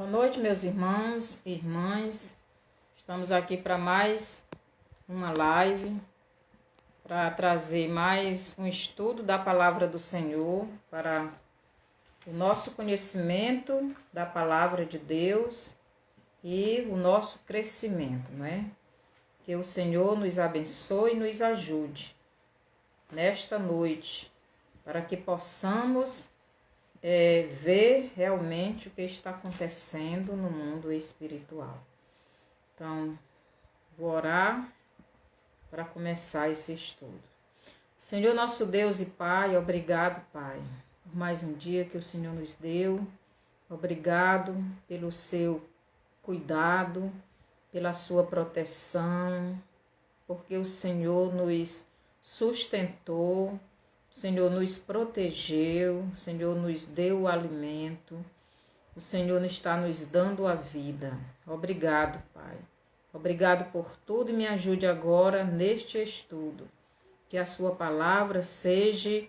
Boa noite, meus irmãos e irmãs. Estamos aqui para mais uma live, para trazer mais um estudo da palavra do Senhor, para o nosso conhecimento da palavra de Deus e o nosso crescimento, né? Que o Senhor nos abençoe e nos ajude nesta noite, para que possamos ver realmente o que está acontecendo no mundo espiritual. Então, vou orar para começar esse estudo. Senhor nosso Deus e Pai, obrigado, Pai, por mais um dia que o Senhor nos deu. Obrigado pelo seu cuidado, pela sua proteção, porque o Senhor nos sustentou, o Senhor nos protegeu, o Senhor nos deu o alimento, o Senhor está nos dando a vida. Obrigado, Pai. Obrigado por tudo e me ajude agora neste estudo. Que a sua palavra seja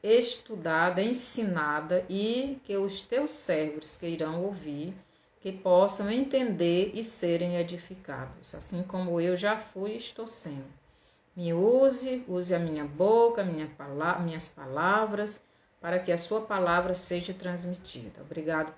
estudada, ensinada e que os teus servos que irão ouvir, que possam entender e serem edificados, assim como eu já fui e estou sendo. Me use a minha boca, minhas palavras, para que a sua palavra seja transmitida. Obrigado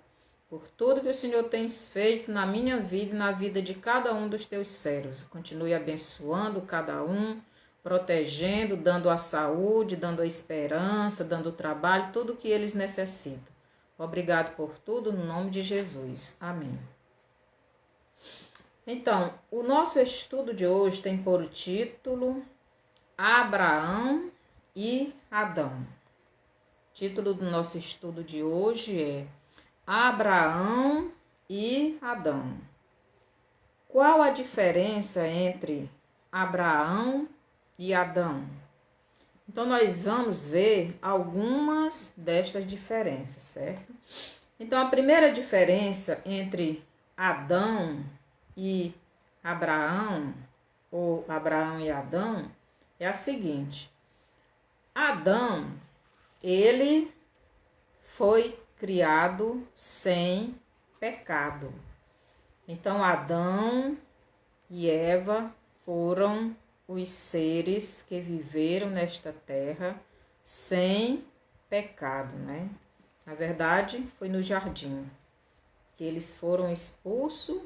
por tudo que o Senhor tem feito na minha vida e na vida de cada um dos teus servos. Continue abençoando cada um, protegendo, dando a saúde, dando a esperança, dando o trabalho, tudo o que eles necessitam. Obrigado por tudo, no nome de Jesus. Amém. Então, o nosso estudo de hoje tem por título Abraão e Adão. O título do nosso estudo de hoje é Abraão e Adão. Qual a diferença entre Abraão e Adão? Então, nós vamos ver algumas destas diferenças, certo? Então, a primeira diferença entre Adão e Abraão, ou Abraão e Adão, é a seguinte. Adão, ele foi criado sem pecado. Então, Adão e Eva foram os seres que viveram nesta terra sem pecado, né? Na verdade, foi no jardim que eles foram expulsos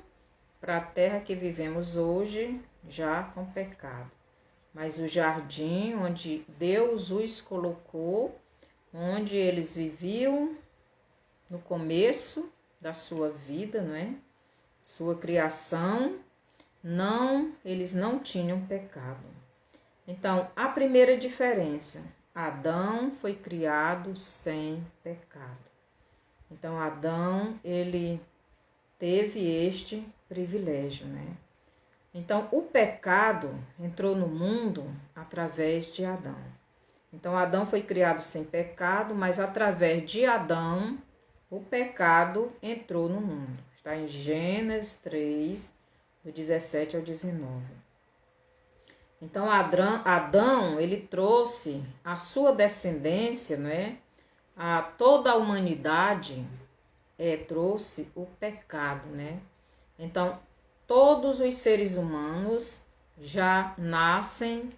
para a terra que vivemos hoje, já com pecado. Mas o jardim onde Deus os colocou, onde eles viviam no começo da sua vida, não é? Sua criação, eles não tinham pecado. Então, a primeira diferença, Adão foi criado sem pecado. Então, Adão, ele teve este privilégio, né? Então, o pecado entrou no mundo através de Adão. Então, Adão foi criado sem pecado, mas através de Adão, o pecado entrou no mundo. Está em Gênesis 3, do 17 ao 19. Então, Adão, ele trouxe a sua descendência, né? A toda a humanidade, trouxe o pecado, né? Então, todos os seres humanos já nascem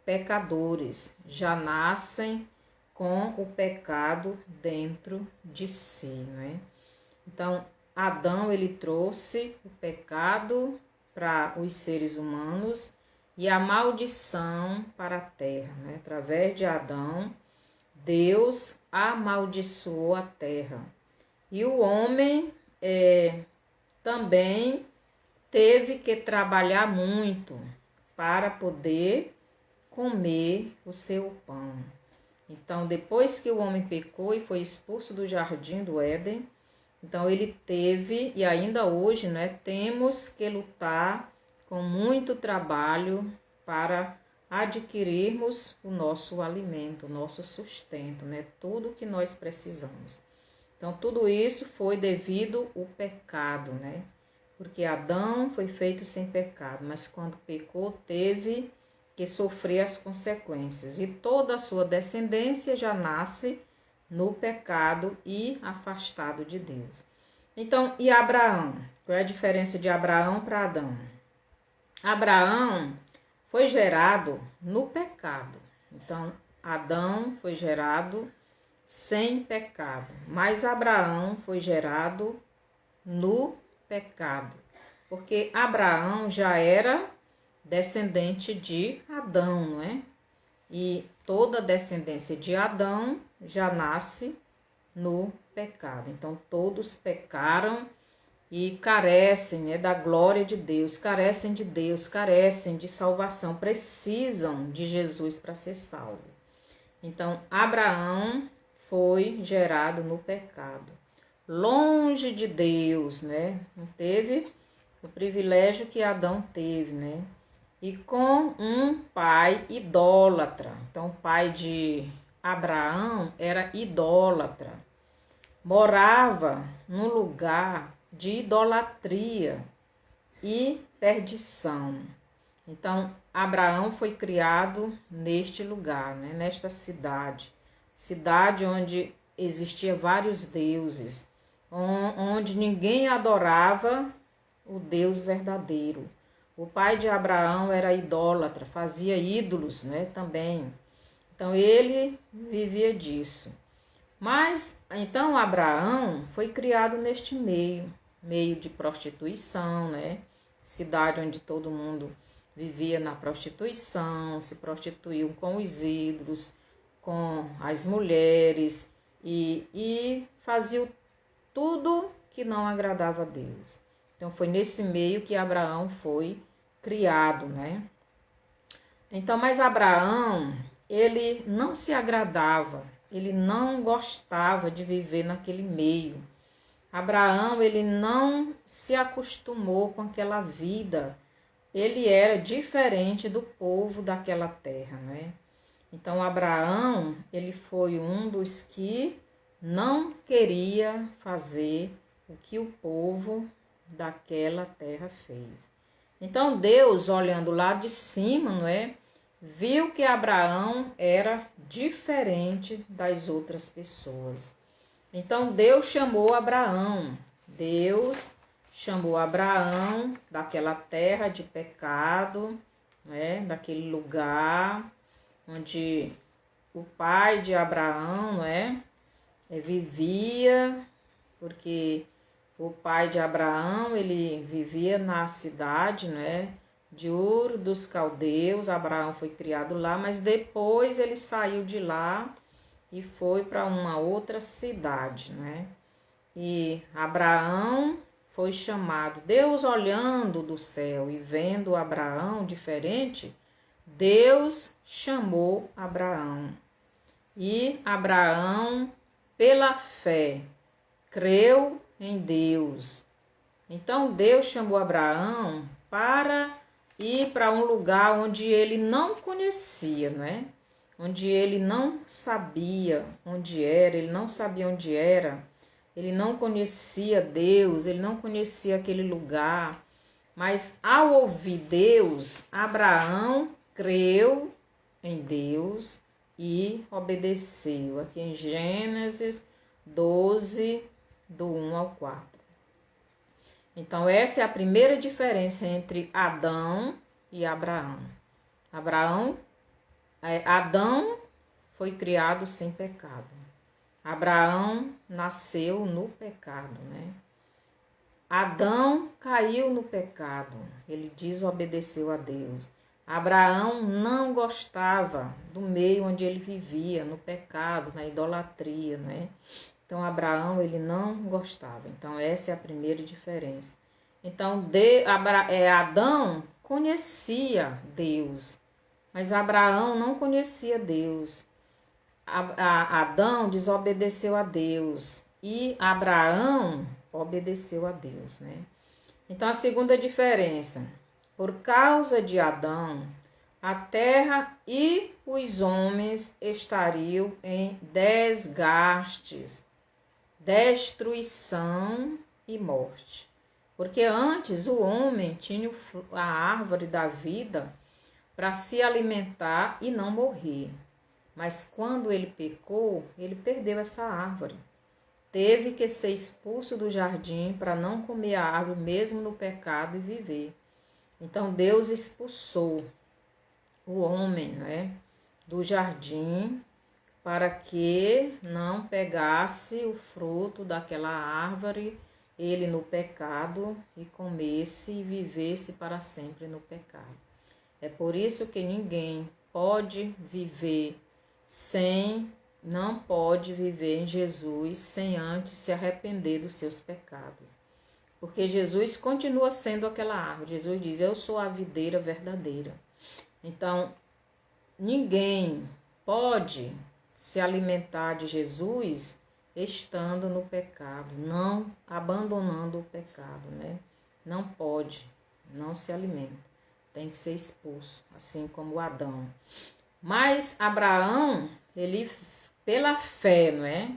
pecadores, já nascem com o pecado dentro de si, né? Então, Adão, ele trouxe o pecado para os seres humanos e a maldição para a terra, né? Através de Adão, Deus amaldiçoou a terra. E o homem também teve que trabalhar muito para poder comer o seu pão. Então, depois que o homem pecou e foi expulso do jardim do Éden, então ele teve, e ainda hoje, né, temos que lutar com muito trabalho para adquirirmos o nosso alimento, o nosso sustento, né, tudo que nós precisamos. Então, tudo isso foi devido ao pecado, né? Porque Adão foi feito sem pecado, mas quando pecou, teve que sofrer as consequências. E toda a sua descendência já nasce no pecado e afastado de Deus. Então, e Abraão? Qual é a diferença de Abraão para Adão? Abraão foi gerado no pecado. Então, Adão foi gerado sem pecado, mas Abraão foi gerado no pecado, porque Abraão já era descendente de Adão, não é? E toda descendência de Adão já nasce no pecado. Então, todos pecaram e carecem, né, da glória de Deus, carecem de Deus, carecem de salvação, precisam de Jesus para ser salvos. Então, Abraão foi gerado no pecado, longe de Deus, né? Não teve o privilégio que Adão teve, né? E com um pai idólatra. Então, o pai de Abraão era idólatra. Morava num lugar de idolatria e perdição. Então, Abraão foi criado neste lugar, né? Nesta cidade. Cidade onde existia vários deuses, onde ninguém adorava o Deus verdadeiro. O pai de Abraão era idólatra, fazia ídolos, né, também. Então, ele vivia disso. Mas, então, Abraão foi criado neste meio de prostituição, né? Cidade onde todo mundo vivia na prostituição, se prostituíam com os ídolos, com as mulheres e faziam tudo que não agradava a Deus. Então, foi nesse meio que Abraão foi criado, né? Então, mas Abraão, ele não se agradava, ele não gostava de viver naquele meio. Abraão, ele não se acostumou com aquela vida. Ele era diferente do povo daquela terra, né? Então, Abraão, ele foi um dos que não queria fazer o que o povo daquela terra fez. Então, Deus, olhando lá de cima, não é? Viu que Abraão era diferente das outras pessoas. Então, Deus chamou Abraão. Deus chamou Abraão daquela terra de pecado, né? Daquele lugar onde o pai de Abraão, não é? Vivia, porque o pai de Abraão, ele vivia na cidade, né, de Ur dos Caldeus. Abraão foi criado lá, mas depois ele saiu de lá e foi para uma outra cidade, né? E Abraão foi chamado. Deus, olhando do céu e vendo Abraão diferente, Deus chamou Abraão. E Abraão, pela fé, creu em Deus. Então Deus chamou Abraão para ir para um lugar onde ele não conhecia, né? Onde ele não sabia onde era, ele não sabia onde era, ele não conhecia Deus, ele não conhecia aquele lugar. Mas ao ouvir Deus, Abraão creu em Deus e obedeceu. Aqui em Gênesis 12, do 1 ao 4. Então, essa é a primeira diferença entre Adão e Abraão. Adão foi criado sem pecado. Abraão nasceu no pecado, né? Adão caiu no pecado, ele desobedeceu a Deus. Abraão não gostava do meio onde ele vivia, no pecado, na idolatria, né? Então, Abraão, ele não gostava. Então, essa é a primeira diferença. Então, Adão conhecia Deus, mas Abraão não conhecia Deus. Adão desobedeceu a Deus e Abraão obedeceu a Deus, né? Então, a segunda diferença, por causa de Adão, a terra e os homens estariam em desgastes, destruição e morte. Porque antes o homem tinha a árvore da vida para se alimentar e não morrer. Mas quando ele pecou, ele perdeu essa árvore. teve que ser expulso do jardim para não comer a árvore, mesmo no pecado, e viver. Então Deus expulsou o homem, né, do jardim para que não pegasse o fruto daquela árvore, ele no pecado, e comesse e vivesse para sempre no pecado. É por isso que ninguém pode viver não pode viver em Jesus sem antes se arrepender dos seus pecados. Porque Jesus continua sendo aquela árvore. Jesus diz, eu sou a videira verdadeira. Então, ninguém pode se alimentar de Jesus estando no pecado, não abandonando o pecado, né? Não pode, não se alimenta, tem que ser expulso, assim como Adão. Mas Abraão, ele, pela fé, não é?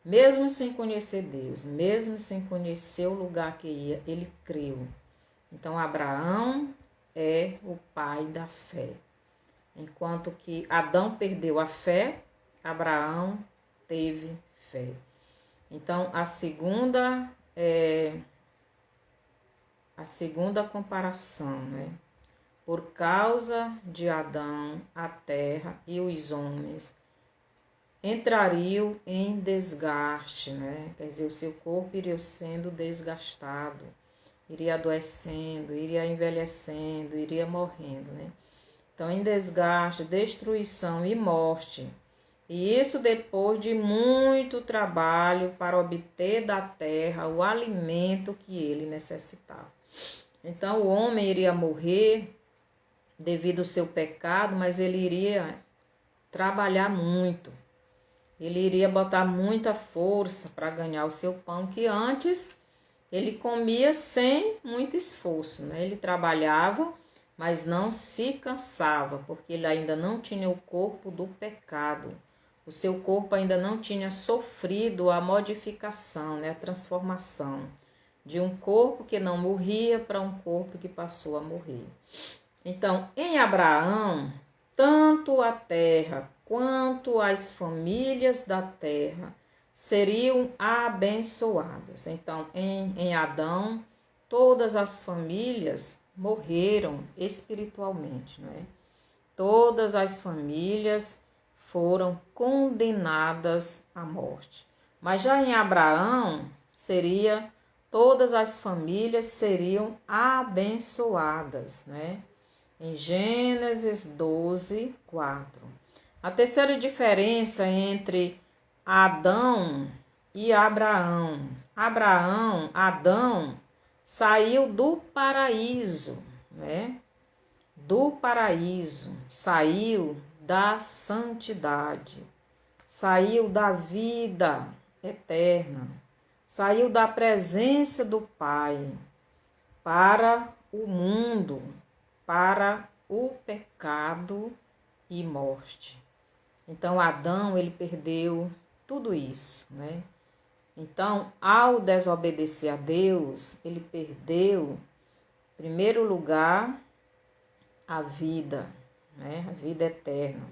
Mesmo sem conhecer Deus, mesmo sem conhecer o lugar que ia, ele creu. Então, Abraão é o pai da fé. Enquanto que Adão perdeu a fé, Abraão teve fé. Então, a segunda comparação, né? Por causa de Adão, a terra e os homens entrariam em desgaste, né? Quer dizer, o seu corpo iria sendo desgastado, iria adoecendo, iria envelhecendo, iria morrendo, né? Então, em desgaste, destruição e morte. E isso depois de muito trabalho para obter da terra o alimento que ele necessitava. Então, o homem iria morrer devido ao seu pecado, mas ele iria trabalhar muito. Ele iria botar muita força para ganhar o seu pão, que antes ele comia sem muito esforço, né? Ele trabalhava, mas não se cansava, porque ele ainda não tinha o corpo do pecado. O seu corpo ainda não tinha sofrido a modificação, né? A transformação de um corpo que não morria para um corpo que passou a morrer. Então, em Abraão, tanto a terra quanto as famílias da terra seriam abençoadas. Então, em Adão, todas as famílias morreram espiritualmente, não é? Todas as famílias foram condenadas à morte. Mas já em Abraão, todas as famílias seriam abençoadas, né? Em Gênesis 12, 4. A terceira diferença entre Adão e Abraão. Adão saiu do paraíso, né? Do paraíso, saiu da santidade, saiu da vida eterna, saiu da presença do Pai para o mundo, para o pecado e morte. Então, Adão, ele perdeu tudo isso, né? Então, ao desobedecer a Deus, ele perdeu, em primeiro lugar, a vida, né? A vida eterna,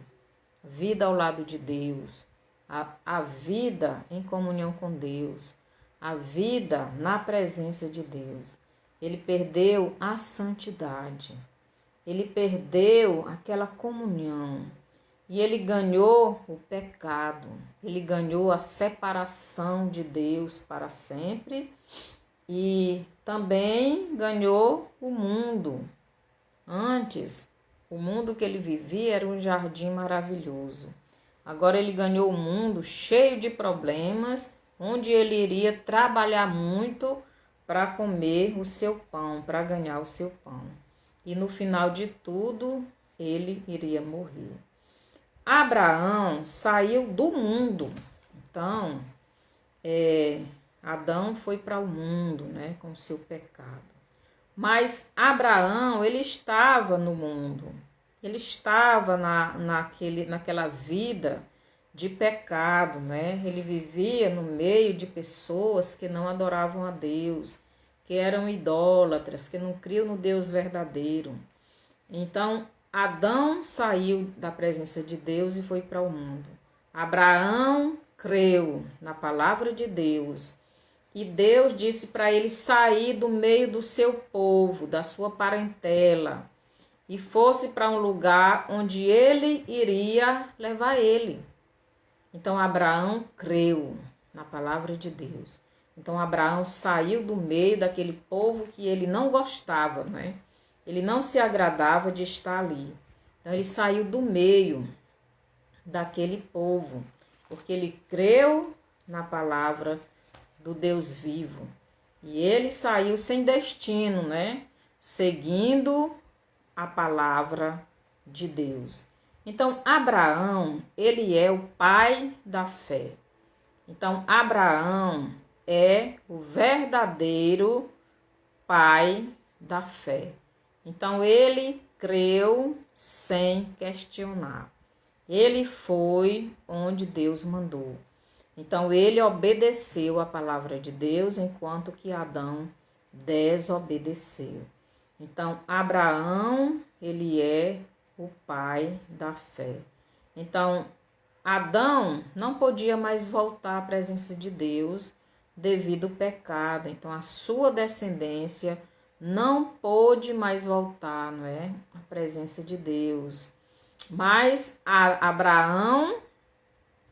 a vida ao lado de Deus, a vida em comunhão com Deus, a vida na presença de Deus. Ele perdeu a santidade, ele perdeu aquela comunhão e ele ganhou o pecado, ele ganhou a separação de Deus para sempre e também ganhou o mundo. Antes, o mundo que ele vivia era um jardim maravilhoso. Agora ele ganhou um mundo cheio de problemas, onde ele iria trabalhar muito para comer o seu pão, para ganhar o seu pão. E no final de tudo, ele iria morrer. Abraão saiu do mundo. Então, Adão foi para o mundo, né, com o seu pecado. Mas Abraão, ele estava no mundo. Ele estava naquela vida de pecado, né? Ele vivia no meio de pessoas que não adoravam a Deus, que eram idólatras, que não criam no Deus verdadeiro. Então, Adão saiu da presença de Deus e foi para o mundo. Abraão creu na palavra de Deus, e Deus disse para ele sair do meio do seu povo, da sua parentela, e fosse para um lugar onde ele iria levar ele. Então Abraão creu na palavra de Deus. Então Abraão saiu do meio daquele povo que ele não gostava, né? Ele não se agradava de estar ali. Então ele saiu do meio daquele povo, porque ele creu na palavra do Deus vivo. E ele saiu sem destino, né? Seguindo a palavra de Deus. Então, Abraão, ele é o pai da fé. Então, Abraão é o verdadeiro pai da fé. Então, ele creu sem questionar. Ele foi onde Deus mandou. Então, ele obedeceu a palavra de Deus, enquanto que Adão desobedeceu. Então, Abraão, ele é o pai da fé. Então, Adão não podia mais voltar à presença de Deus devido ao pecado. Então, a sua descendência não pôde mais voltar, não é? À presença de Deus. Mas Abraão,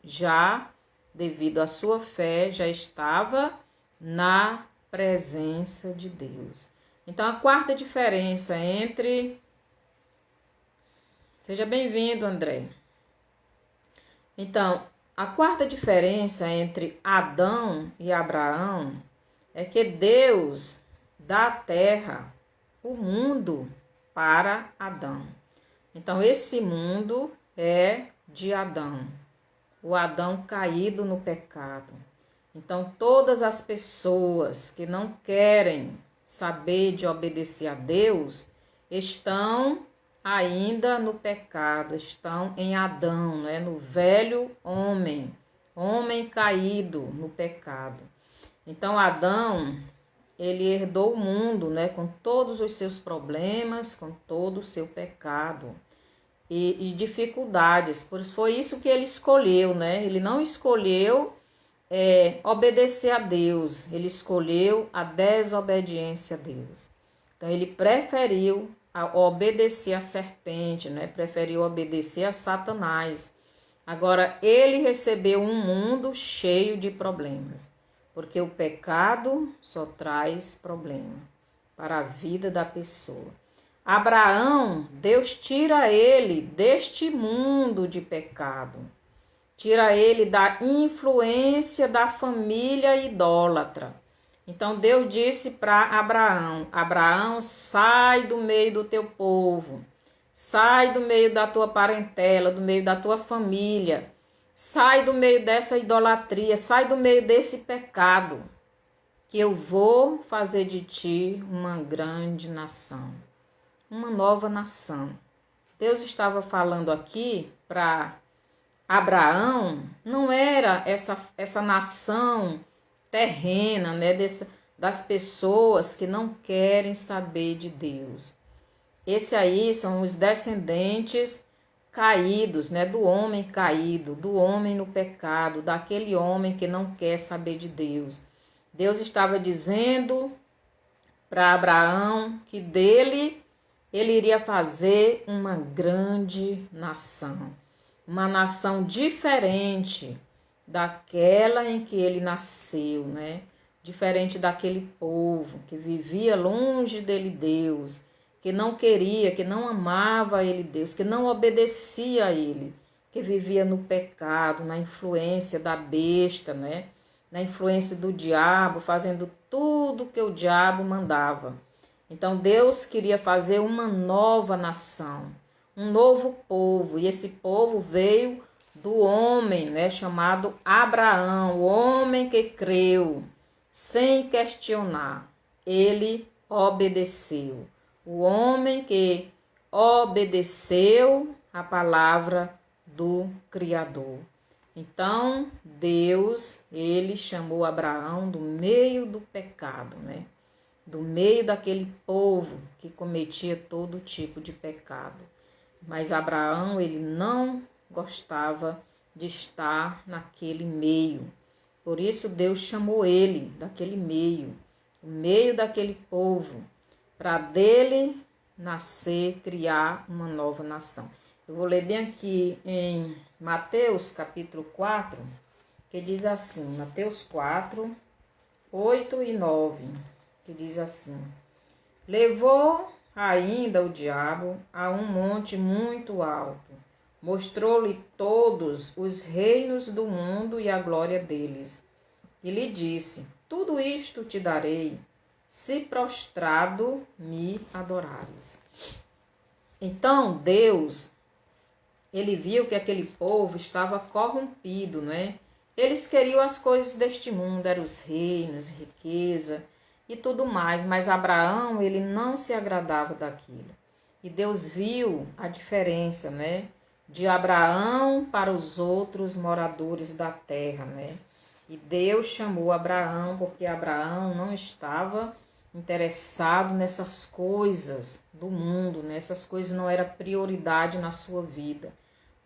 já devido à sua fé, já estava na presença de Deus. Então, a quarta diferença entre... Seja bem-vindo, André. Então, a quarta diferença entre Adão e Abraão é que Deus dá a terra, o mundo, para Adão. Então, esse mundo é de Adão, o Adão caído no pecado. Então, todas as pessoas que não querem saber de obedecer a Deus estão ainda no pecado, estão em Adão, né? No velho homem caído no pecado. Então, Adão, ele herdou o mundo, né? Com todos os seus problemas, com todo o seu pecado e dificuldades. Foi isso que ele escolheu, né? Ele não escolheu obedecer a Deus, ele escolheu a desobediência a Deus. Então, ele preferiu obedecer a serpente, né? Preferiu obedecer a Satanás. Agora, ele recebeu um mundo cheio de problemas, porque o pecado só traz problema para a vida da pessoa. Abraão, Deus tira ele deste mundo de pecado. Tira ele da influência da família idólatra. Então Deus disse para Abraão: Abraão, sai do meio do teu povo, sai do meio da tua parentela, do meio da tua família, sai do meio dessa idolatria, sai do meio desse pecado, que eu vou fazer de ti uma grande nação, uma nova nação. Deus estava falando aqui para Abraão, não era essa nação terrena, né, das pessoas que não querem saber de Deus. Esse aí são os descendentes caídos, né, do homem caído, do homem no pecado, daquele homem que não quer saber de Deus. Deus estava dizendo para Abraão que dele ele iria fazer uma grande nação. Uma nação diferente daquela em que ele nasceu, né? Diferente daquele povo que vivia longe dele Deus, que não queria, que não amava ele Deus, que não obedecia a ele, que vivia no pecado, na influência da besta, né? Na influência do diabo, fazendo tudo que o diabo mandava. Então Deus queria fazer uma nova nação, um novo povo, e esse povo veio do homem, né, chamado Abraão, o homem que creu, sem questionar, ele obedeceu. O homem que obedeceu a palavra do Criador. Então, Deus, ele chamou Abraão do meio do pecado, né? Do meio daquele povo que cometia todo tipo de pecado. Mas Abraão, ele não gostava de estar naquele meio. Por isso Deus chamou ele daquele meio, o meio daquele povo, para dele nascer, criar uma nova nação. Eu vou ler bem aqui em Mateus capítulo 4, que diz assim, Mateus 4, 8 e 9, que diz assim: levou ainda o diabo a um monte muito alto, mostrou-lhe todos os reinos do mundo e a glória deles, e lhe disse: tudo isto te darei, se prostrado me adorares. Então Deus, ele viu que aquele povo estava corrompido, não é? Eles queriam as coisas deste mundo, eram os reinos, riqueza e tudo mais, mas Abraão, ele não se agradava daquilo. E Deus viu a diferença, né, de Abraão para os outros moradores da terra, né? E Deus chamou Abraão porque Abraão não estava interessado nessas coisas do mundo, né? Essas coisas não eram prioridade na sua vida.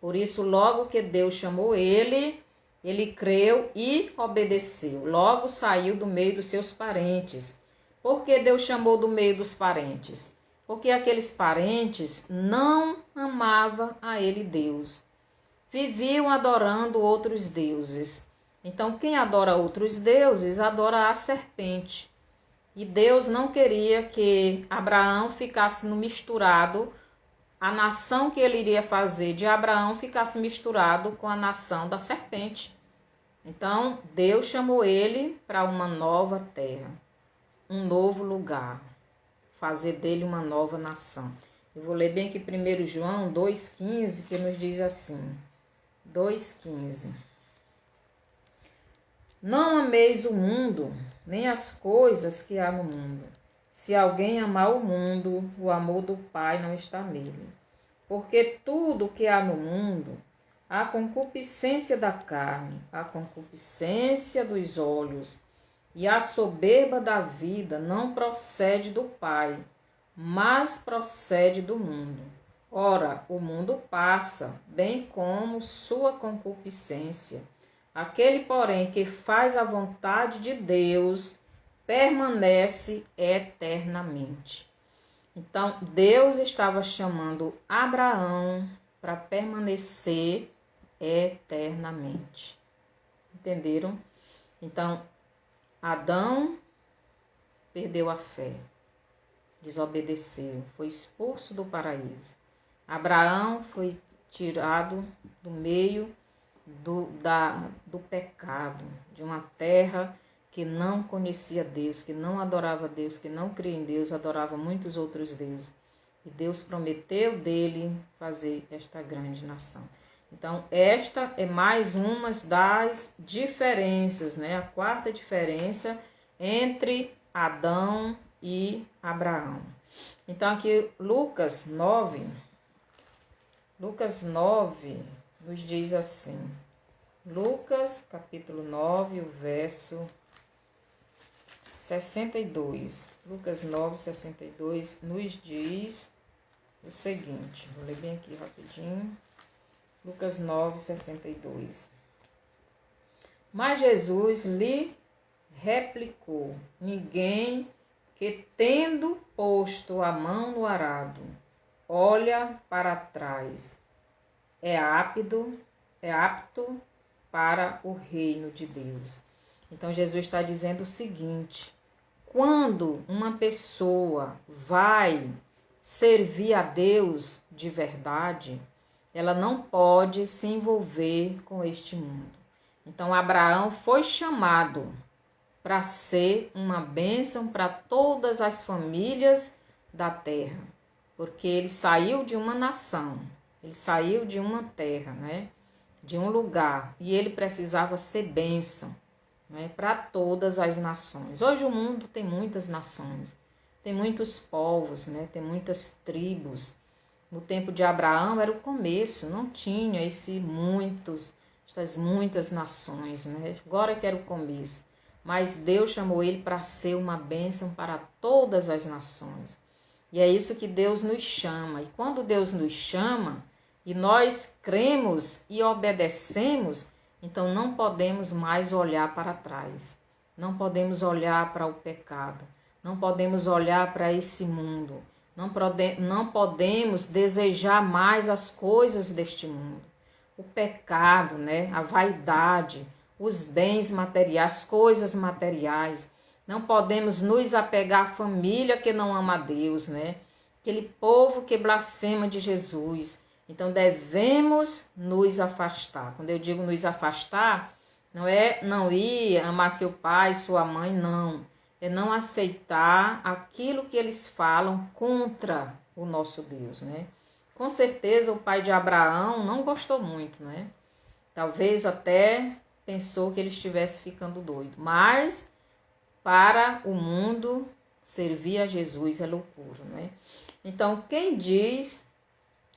Por isso, logo que Deus chamou ele, ele creu e obedeceu. Logo saiu do meio dos seus parentes. Por que Deus chamou do meio dos parentes? Porque aqueles parentes não amavam a ele, Deus. Viviam adorando outros deuses. Então, quem adora outros deuses, adora a serpente. E Deus não queria que Abraão ficasse no misturado, a nação que ele iria fazer de Abraão ficasse misturado com a nação da serpente. Então, Deus chamou ele para uma nova terra, um novo lugar, fazer dele uma nova nação. Eu vou ler bem aqui 1 João 2,15, que nos diz assim, 2,15. Não ameis o mundo, nem as coisas que há no mundo. Se alguém amar o mundo, o amor do Pai não está nele. Porque tudo que há no mundo, a concupiscência da carne, a concupiscência dos olhos e a soberba da vida não procede do Pai, mas procede do mundo. Ora, o mundo passa, bem como sua concupiscência. Aquele, porém, que faz a vontade de Deus, permanece eternamente. Então, Deus estava chamando Abraão para permanecer eternamente. Entenderam? Então, Adão perdeu a fé, desobedeceu, foi expulso do paraíso. Abraão foi tirado do meio do pecado, de uma terra que não conhecia Deus, que não adorava Deus, que não cria em Deus, adorava muitos outros deuses. E Deus prometeu dele fazer esta grande nação. Então, esta é mais uma das diferenças, né? A quarta diferença entre Adão e Abraão. Então, aqui Lucas 9 nos diz assim, Lucas capítulo 9, o verso 62. Lucas 9, 62 nos diz o seguinte, vou ler bem aqui rapidinho. Lucas 9, 62. Mas Jesus lhe replicou: ninguém que, tendo posto a mão no arado, olha para trás, é apto para o reino de Deus. Então Jesus está dizendo o seguinte: quando uma pessoa vai servir a Deus de verdade, ela não pode se envolver com este mundo. Então Abraão foi chamado para ser uma bênção para todas as famílias da terra, porque ele saiu de uma nação, ele saiu de uma terra, né? De um lugar, e ele precisava ser bênção, né? Para todas as nações. Hoje o mundo tem muitas nações, tem muitos povos, né? Tem muitas tribos. No tempo de Abraão era o começo, não tinha essas muitas nações, né? Agora que era o começo. Mas Deus chamou ele para ser uma bênção para todas as nações. E é isso que Deus nos chama. E quando Deus nos chama, e nós cremos e obedecemos, então não podemos mais olhar para trás. Não podemos olhar para o pecado. Não podemos olhar para esse mundo. Não podemos desejar mais as coisas deste mundo. O pecado, né? A vaidade, os bens materiais, coisas materiais. Não podemos nos apegar à família que não ama a Deus, né? Aquele povo que blasfema de Jesus. Então devemos nos afastar. Quando eu digo nos afastar, não é não ir amar seu pai, sua mãe, não. É não aceitar aquilo que eles falam contra o nosso Deus, né? Com certeza o pai de Abraão não gostou muito, né? Talvez até pensou que ele estivesse ficando doido. Mas para o mundo, servir a Jesus é loucura, né? Então, quem diz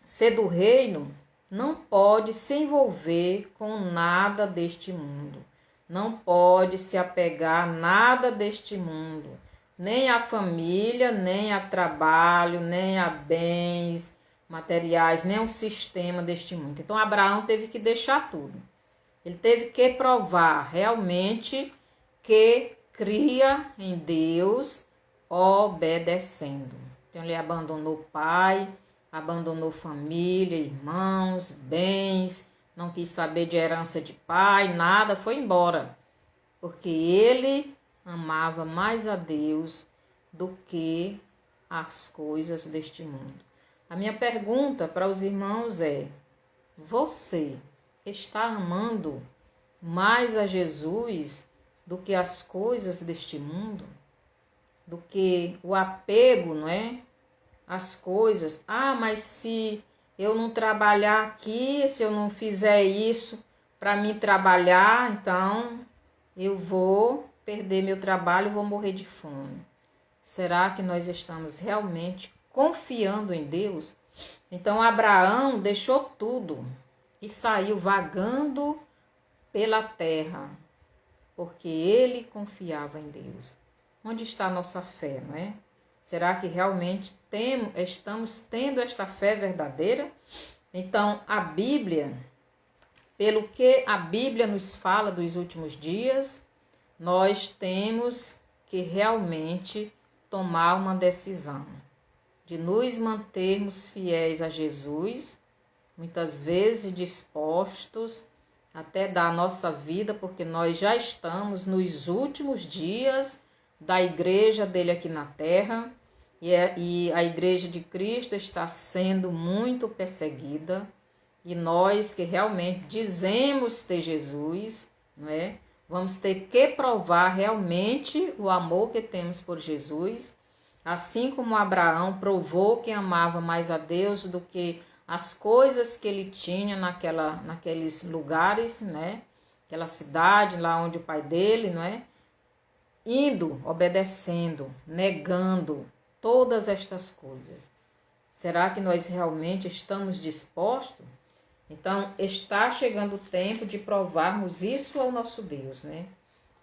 ser do reino não pode se envolver com nada deste mundo. Não pode se apegar a nada deste mundo. Nem a família, nem a trabalho, nem a bens materiais, nem o sistema deste mundo. Então, Abraão teve que deixar tudo. Ele teve que provar realmente que cria em Deus obedecendo. Então, ele abandonou o pai, abandonou família, irmãos, bens, não quis saber de herança de pai, nada, foi embora. Porque ele amava mais a Deus do que as coisas deste mundo. A minha pergunta para os irmãos é: você está amando mais a Jesus do que as coisas deste mundo? Do que o apego, não é? As coisas. Ah, mas se eu não trabalhar aqui, se eu não fizer isso para mim trabalhar, então eu vou perder meu trabalho, vou morrer de fome. Será que nós estamos realmente confiando em Deus? Então Abraão deixou tudo e saiu vagando pela terra, porque ele confiava em Deus. Onde está a nossa fé, não é? Será que realmente estamos tendo esta fé verdadeira? Então, a Bíblia, pelo que a Bíblia nos fala dos últimos dias, nós temos que realmente tomar uma decisão de nos mantermos fiéis a Jesus, muitas vezes dispostos até dar a nossa vida, porque nós já estamos nos últimos dias da igreja dele aqui na terra, e a igreja de Cristo está sendo muito perseguida, e nós que realmente dizemos ter Jesus, não é? Vamos ter que provar realmente o amor que temos por Jesus, assim como Abraão provou que amava mais a Deus do que as coisas que ele tinha naqueles lugares, né? Aquela cidade lá onde o pai dele, não é? Indo, obedecendo, negando todas estas coisas. Será que nós realmente estamos dispostos? Então, está chegando o tempo de provarmos isso ao nosso Deus, né?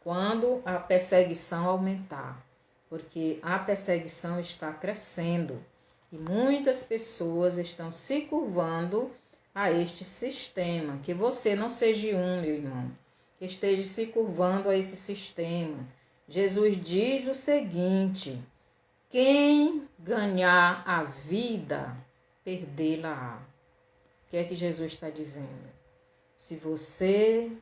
Quando a perseguição aumentar, porque a perseguição está crescendo e muitas pessoas estão se curvando a este sistema. Que você não seja um, meu irmão, que esteja se curvando a esse sistema. Jesus diz o seguinte: quem ganhar a vida, perdê-la-á. O que é que Jesus está dizendo? Se você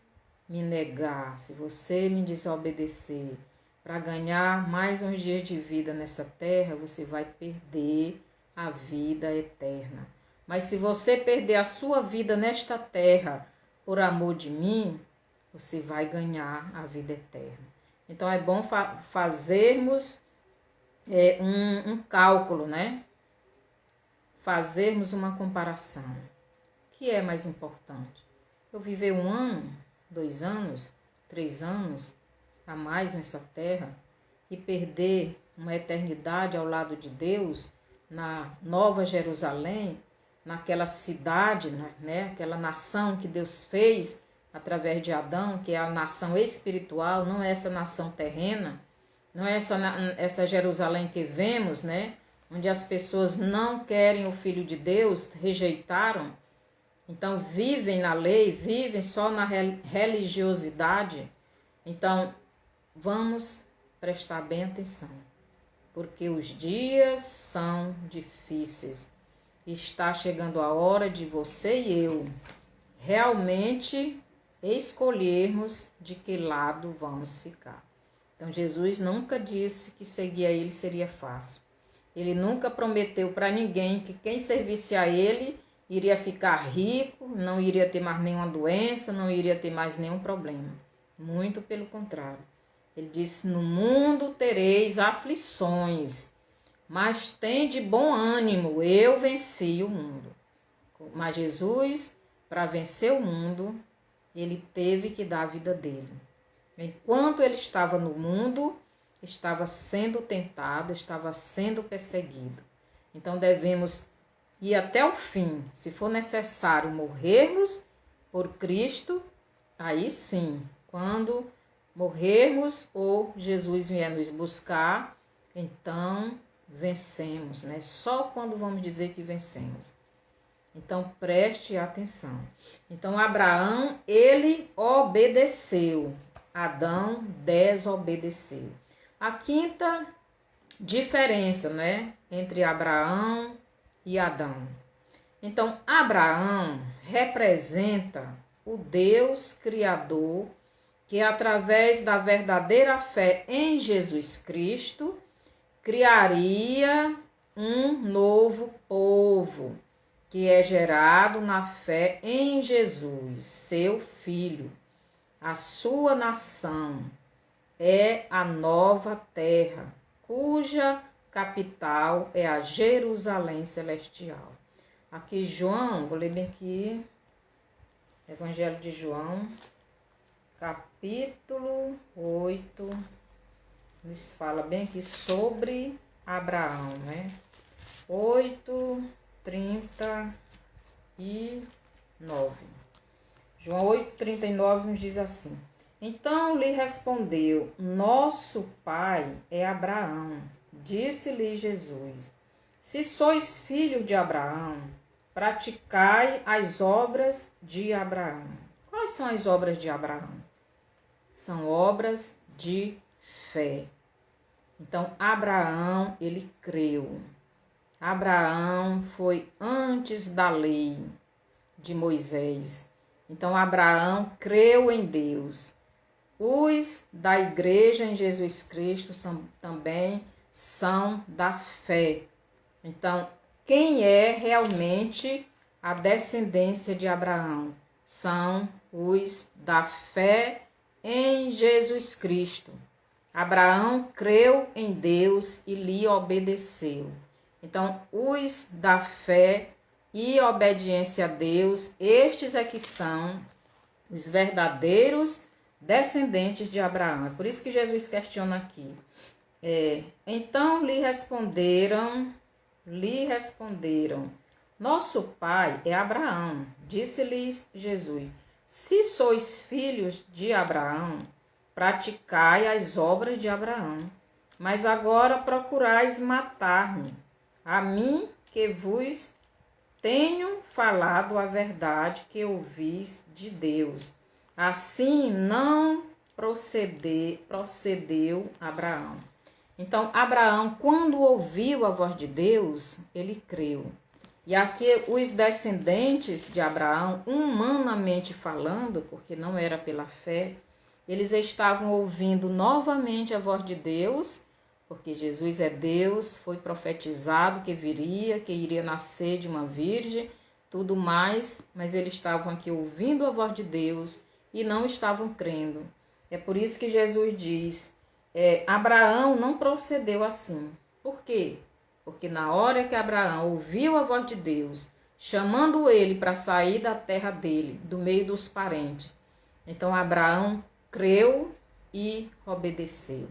me negar, se você me desobedecer, para ganhar mais uns dias de vida nessa terra, você vai perder a vida eterna. Mas se você perder a sua vida nesta terra por amor de mim, você vai ganhar a vida eterna. Então é bom fazermos um cálculo, né? Fazermos uma comparação. O que é mais importante? Eu viver 1 ano, 2 anos, 3 anos a mais nessa terra e perder uma eternidade ao lado de Deus na Nova Jerusalém, naquela cidade, né? Aquela nação que Deus fez através de Adão, que é a nação espiritual, não é essa nação terrena, não é essa Jerusalém que vemos, né? Onde as pessoas não querem o Filho de Deus, rejeitaram. Então vivem na lei, vivem só na religiosidade. Então vamos prestar bem atenção, porque os dias são difíceis. Está chegando a hora de você e eu realmente escolhermos de que lado vamos ficar. Então Jesus nunca disse que seguir a ele seria fácil. Ele nunca prometeu para ninguém que quem servisse a ele iria ficar rico, não iria ter mais nenhuma doença, não iria ter mais nenhum problema. Muito pelo contrário. Ele disse: no mundo tereis aflições, mas tende bom ânimo, eu venci o mundo. Mas Jesus, para vencer o mundo, ele teve que dar a vida dele. Enquanto ele estava no mundo, estava sendo tentado, estava sendo perseguido. Então devemos ir até o fim. Se for necessário morrermos por Cristo, aí sim, quando morrermos ou Jesus vier nos buscar, então vencemos, né? Só quando vamos dizer que vencemos. Então preste atenção. Então Abraão, ele obedeceu. Adão desobedeceu. A quinta diferença, né, entre Abraão e Adão. Então Abraão representa o Deus Criador que, através da verdadeira fé em Jesus Cristo, criaria um novo povo, que é gerado na fé em Jesus, seu Filho. A sua nação é a nova terra, cuja capital é a Jerusalém Celestial. Aqui João, vou ler bem aqui, Evangelho de João, capítulo 8, nos fala bem aqui sobre Abraão, né? 8:39. João 8:39 nos diz assim: então lhe respondeu: nosso pai é Abraão. Disse-lhe Jesus: se sois filho de Abraão, praticai as obras de Abraão. Quais são as obras de Abraão? São obras de fé. Então Abraão, ele creu. Abraão foi antes da lei de Moisés. Então Abraão creu em Deus. Os da igreja em Jesus Cristo também são da fé. Então, quem é realmente a descendência de Abraão? São os da fé em Jesus Cristo. Abraão creu em Deus e lhe obedeceu. Então, os da fé e obediência a Deus, estes é que são os verdadeiros descendentes de Abraão. É por isso que Jesus questiona aqui. Então lhe responderam, nosso pai é Abraão. Disse-lhes Jesus: se sois filhos de Abraão, praticai as obras de Abraão. Mas agora procurais matar-me, a mim que vos tenho falado a verdade que ouvis de Deus. Assim não procedeu Abraão. Então, Abraão, quando ouviu a voz de Deus, ele creu. E aqui os descendentes de Abraão, humanamente falando, porque não era pela fé, eles estavam ouvindo novamente a voz de Deus, porque Jesus é Deus, foi profetizado que viria, que iria nascer de uma virgem, tudo mais, mas eles estavam aqui ouvindo a voz de Deus e não estavam crendo. É por isso que Jesus diz, Abraão não procedeu assim. Por quê? Porque na hora que Abraão ouviu a voz de Deus, chamando ele para sair da terra dele, do meio dos parentes, então Abraão creu e obedeceu.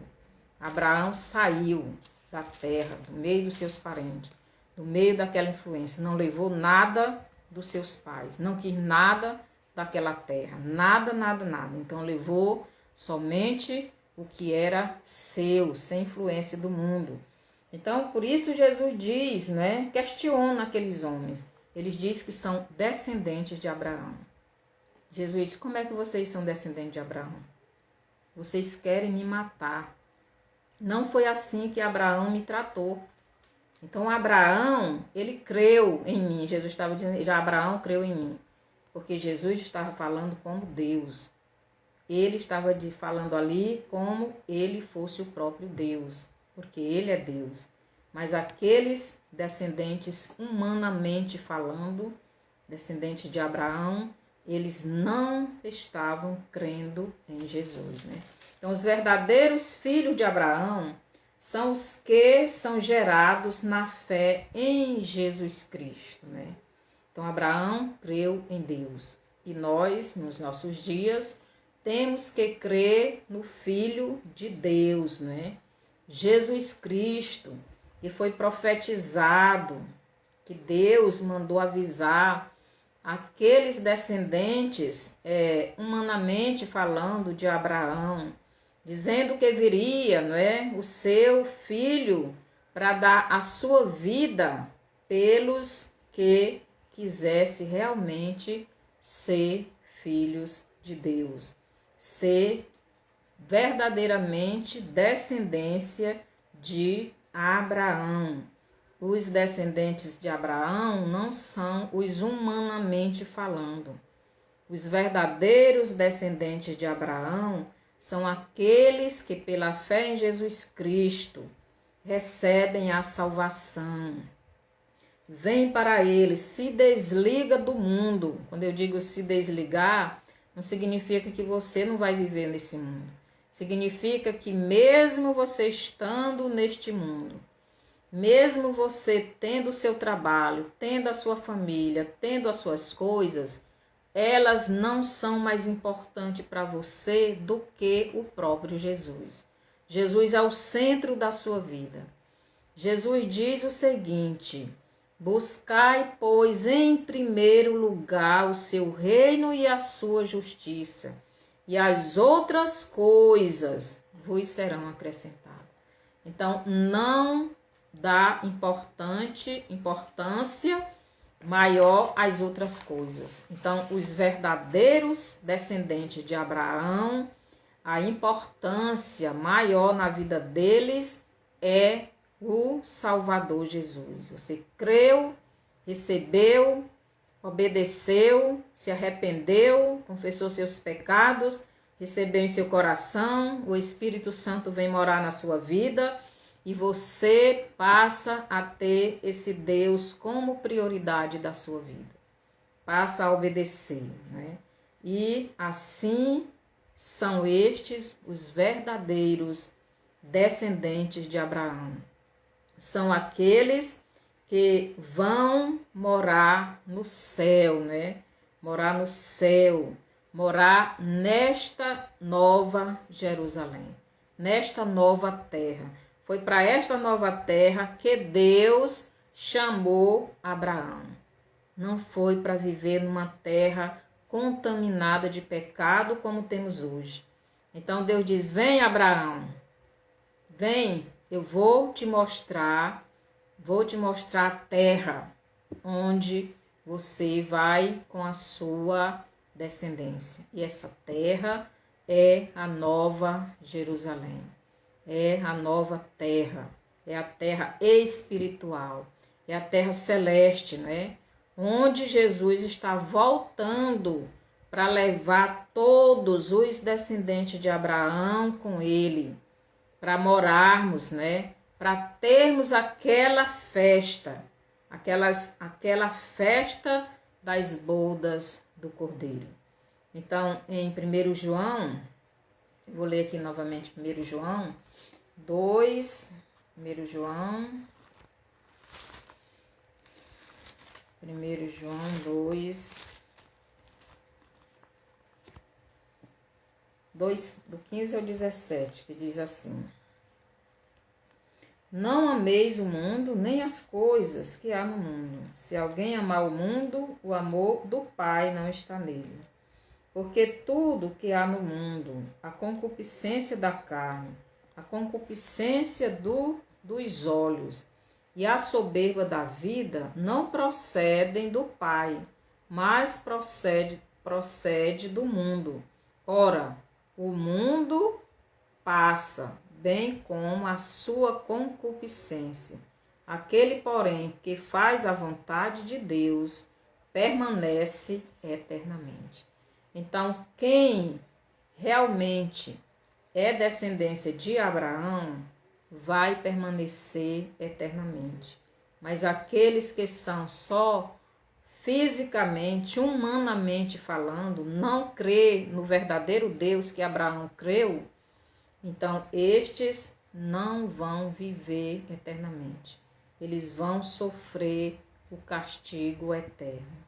Abraão saiu da terra, do meio dos seus parentes, do meio daquela influência, não levou nada dos seus pais, não quis nada daquela terra, nada. Então levou somente o que era seu, sem influência do mundo. Então, por isso Jesus diz, né, questiona aqueles homens: eles dizem que são descendentes de Abraão. Jesus disse: como é que vocês são descendentes de Abraão? Vocês querem me matar. Não foi assim que Abraão me tratou. Então Abraão, ele creu em mim. Jesus estava dizendo, já Abraão creu em mim. Porque Jesus estava falando como Deus. Ele estava falando ali como ele fosse o próprio Deus. Porque ele é Deus. Mas aqueles descendentes, humanamente falando, descendentes de Abraão, eles não estavam crendo em Jesus, né? Então, os verdadeiros filhos de Abraão são os que são gerados na fé em Jesus Cristo, né? Então, Abraão creu em Deus. E nós, nos nossos dias, temos que crer no Filho de Deus, né? Jesus Cristo, que foi profetizado, que Deus mandou avisar aqueles descendentes, humanamente falando, de Abraão, dizendo que viria, não é, o seu filho para dar a sua vida pelos que quisesse realmente ser filhos de Deus, ser verdadeiramente descendência de Abraão. Os descendentes de Abraão não são os humanamente falando. Os verdadeiros descendentes de Abraão são aqueles que, pela fé em Jesus Cristo, recebem a salvação. Vem para ele, se desliga do mundo. Quando eu digo se desligar, não significa que você não vai viver nesse mundo. Significa que mesmo você estando neste mundo, mesmo você tendo o seu trabalho, tendo a sua família, tendo as suas coisas, elas não são mais importantes para você do que o próprio Jesus. Jesus é o centro da sua vida. Jesus diz o seguinte: buscai, pois, em primeiro lugar o seu reino e a sua justiça, e as outras coisas vos serão acrescentadas. Então, não dá importância maior às outras coisas. Então, os verdadeiros descendentes de Abraão, a importância maior na vida deles é o Salvador Jesus. Você creu, recebeu, obedeceu, se arrependeu, confessou seus pecados, recebeu em seu coração, o Espírito Santo vem morar na sua vida e você passa a ter esse Deus como prioridade da sua vida. Passa a obedecer, né? E assim são estes os verdadeiros descendentes de Abraão. São aqueles que vão morar no céu, né? Morar no céu, morar nesta nova Jerusalém, nesta nova terra. Foi para esta nova terra que Deus chamou Abraão. Não foi para viver numa terra contaminada de pecado como temos hoje. Então Deus diz: vem, Abraão, vem, eu vou te mostrar a terra onde você vai com a sua descendência. E essa terra é a nova Jerusalém. É a nova terra, é a terra espiritual, é a terra celeste, né? Onde Jesus está voltando para levar todos os descendentes de Abraão com ele, para morarmos, né? Para termos aquela festa, aquela festa das bodas do Cordeiro. Então, em 1 João, vou ler aqui novamente 1 João 2, 1 João 2, do 15 ao 17, que diz assim: não ameis o mundo, nem as coisas que há no mundo. Se alguém amar o mundo, o amor do Pai não está nele. Porque tudo que há no mundo, a concupiscência da carne, a concupiscência dos olhos e a soberba da vida não procedem do Pai, mas procede do mundo. Ora, o mundo passa, bem como a sua concupiscência. Aquele, porém, que faz a vontade de Deus, permanece eternamente. Então, quem realmente é descendência de Abraão, vai permanecer eternamente. Mas aqueles que são só fisicamente, humanamente falando, não crê no verdadeiro Deus que Abraão creu, então estes não vão viver eternamente. Eles vão sofrer o castigo eterno.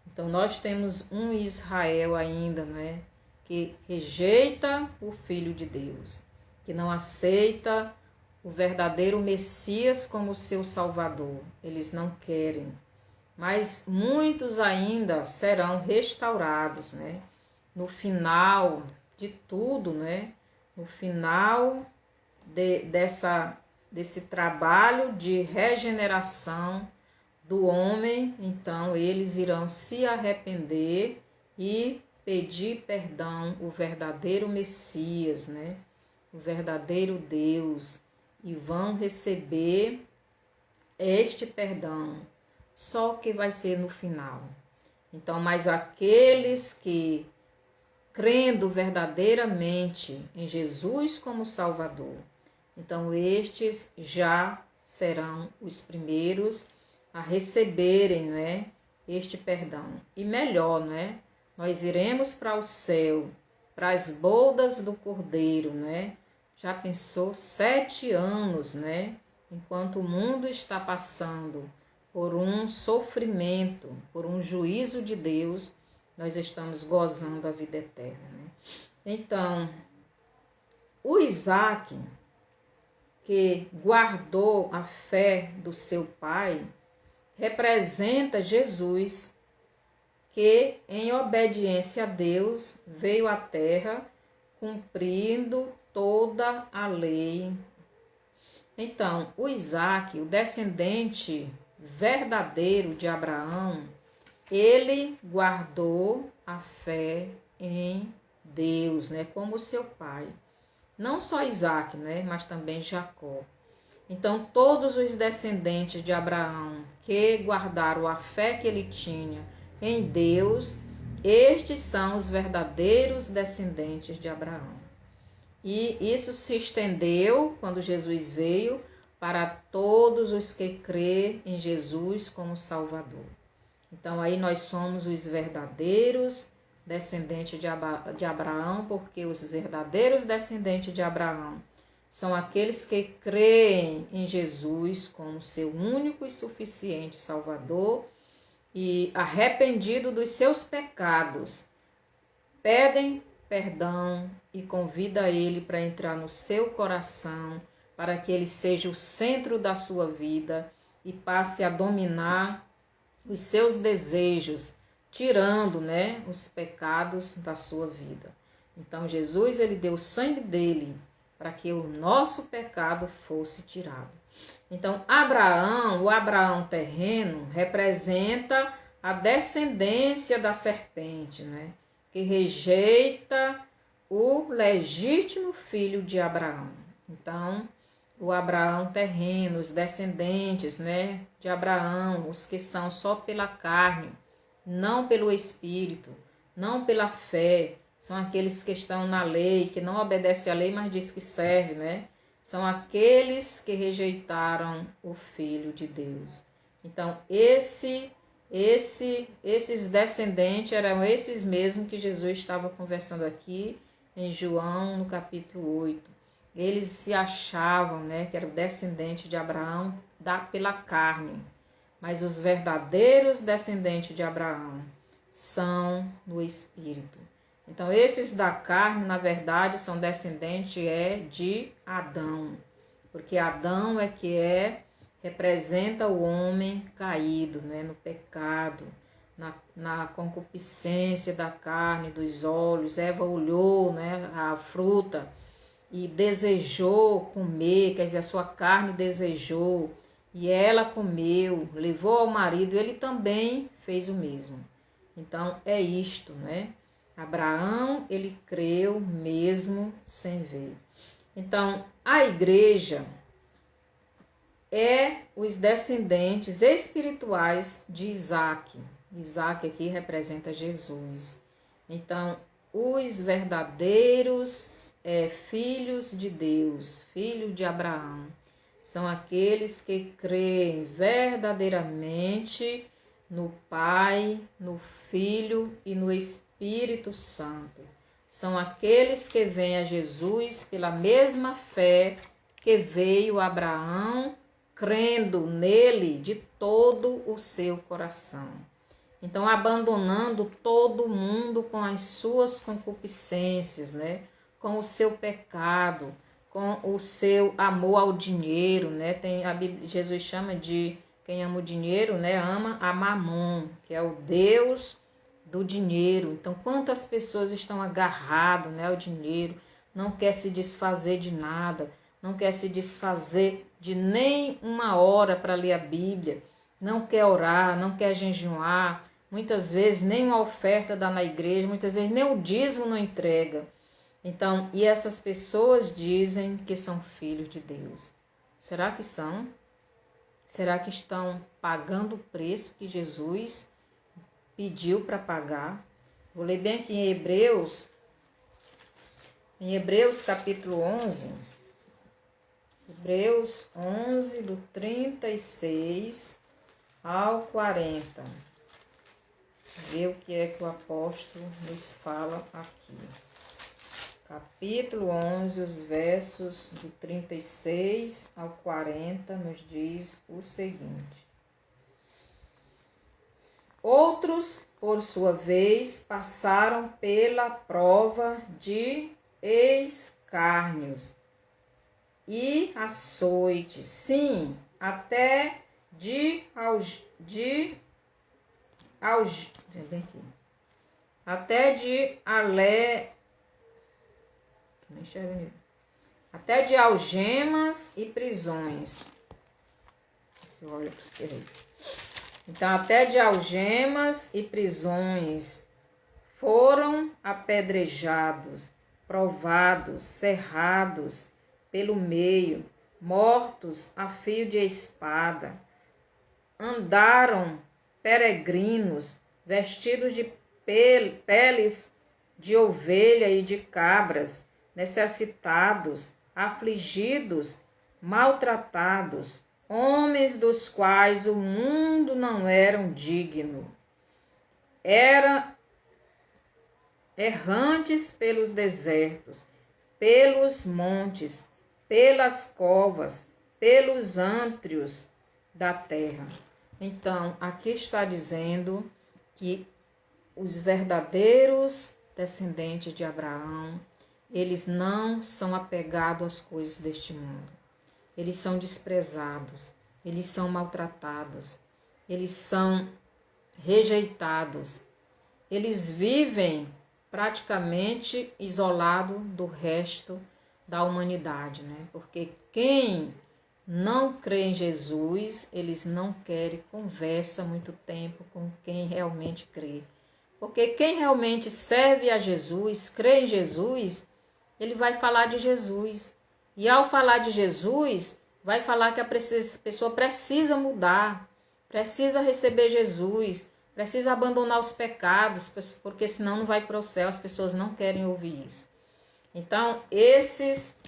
Então nós temos um Israel ainda, né, que rejeita o Filho de Deus, que não aceita o verdadeiro Messias como seu Salvador. Eles não querem. Mas muitos ainda serão restaurados, né? No final de tudo, né? No final desse trabalho de regeneração do homem, então eles irão se arrepender e pedir perdão ao verdadeiro Messias, né? O verdadeiro Deus, e vão receber este perdão, só que vai ser no final. Então, mas aqueles que crendo verdadeiramente em Jesus como Salvador, então estes já serão os primeiros a receberem, né, este perdão. E melhor, né, nós iremos para o céu, para as bodas do Cordeiro, né? Já pensou 7 anos, né? Enquanto o mundo está passando por um sofrimento, por um juízo de Deus, nós estamos gozando a vida eterna, né? Então, o Isaac, que guardou a fé do seu pai, representa Jesus, que em obediência a Deus veio à terra, cumprindo toda a lei. Então, o Isaac, o descendente verdadeiro de Abraão, ele guardou a fé em Deus, né, como seu pai. Não só Isaac, né, mas também Jacó. Então, todos os descendentes de Abraão que guardaram a fé que ele tinha em Deus, estes são os verdadeiros descendentes de Abraão. E isso se estendeu quando Jesus veio para todos os que crê em Jesus como Salvador. Então aí nós somos os verdadeiros descendentes de Abraão, porque os verdadeiros descendentes de Abraão são aqueles que creem em Jesus como seu único e suficiente Salvador e arrependido dos seus pecados, pedem perdão e convida ele para entrar no seu coração, para que ele seja o centro da sua vida e passe a dominar os seus desejos, tirando, né, os pecados da sua vida. Então Jesus, ele deu o sangue dele para que o nosso pecado fosse tirado. Então Abraão, o Abraão terreno, representa a descendência da serpente, né, que rejeita o legítimo filho de Abraão. Então, o Abraão terreno, os descendentes, né, de Abraão, os que são só pela carne, não pelo espírito, não pela fé, são aqueles que estão na lei, que não obedecem à lei, mas diz que serve, né? São aqueles que rejeitaram o Filho de Deus. Então, esses descendentes eram esses mesmos que Jesus estava conversando aqui em João, no capítulo 8. Eles se achavam, né, que eram descendentes de Abraão pela carne. Mas os verdadeiros descendentes de Abraão são no Espírito. Então, esses da carne, na verdade, são descendentes de Adão. Porque Adão é que representa o homem caído, né, no pecado, na concupiscência da carne, dos olhos. Eva olhou, né, a fruta e desejou comer, quer dizer, a sua carne desejou. e ela comeu, levou ao marido, ele também fez o mesmo. Então é isto, né? Abraão, ele creu mesmo sem ver. Então a igreja é os descendentes espirituais de Isaac. Isaac aqui representa Jesus. Então, os verdadeiros filhos de Deus, filhos de Abraão, são aqueles que creem verdadeiramente no Pai, no Filho e no Espírito Santo. São aqueles que veem a Jesus pela mesma fé que veio Abraão, crendo nele de todo o seu coração. Então, abandonando todo mundo com as suas concupiscências, né? Com o seu pecado, com o seu amor ao dinheiro, né? A Bíblia, Jesus chama de quem ama o dinheiro, né? Ama a Mamon, que é o Deus do dinheiro. Então, quantas pessoas estão agarradas, né, ao dinheiro, não quer se desfazer de nada, não quer se desfazer de nem uma hora para ler a Bíblia, não quer orar, não quer jejuar, muitas vezes nem uma oferta dá na igreja, muitas vezes nem o dízimo não entrega. Então, e essas pessoas dizem que são filhos de Deus. Será que são? Será que estão pagando o preço que Jesus pediu para pagar? Vou ler bem aqui em Hebreus capítulo 11. Hebreus 11, do 36 ao 40. Ver o que é que o apóstolo nos fala aqui. Capítulo 11, os versos do 36 ao 40, nos diz o seguinte. Outros, por sua vez, passaram pela prova de escárnios e açoites, sim, até de algemas e prisões. Então, até de algemas e prisões foram apedrejados, provados, cerrados pelo meio, mortos a fio de espada. Andaram peregrinos, vestidos de peles de ovelha e de cabras, necessitados, afligidos, maltratados, homens dos quais o mundo não era digno. Eram errantes pelos desertos, pelos montes, pelas covas, pelos ântrios da terra. Então, aqui está dizendo que os verdadeiros descendentes de Abraão, eles não são apegados às coisas deste mundo. Eles são desprezados, eles são maltratados, eles são rejeitados. Eles vivem praticamente isolados do resto da humanidade, né? Porque quem não crê em Jesus, eles não querem conversa muito tempo com quem realmente crê. Porque quem realmente serve a Jesus, crê em Jesus, ele vai falar de Jesus. E ao falar de Jesus, vai falar que a pessoa precisa mudar, precisa receber Jesus, precisa abandonar os pecados, porque senão não vai para o céu, as pessoas não querem ouvir isso. Então, esses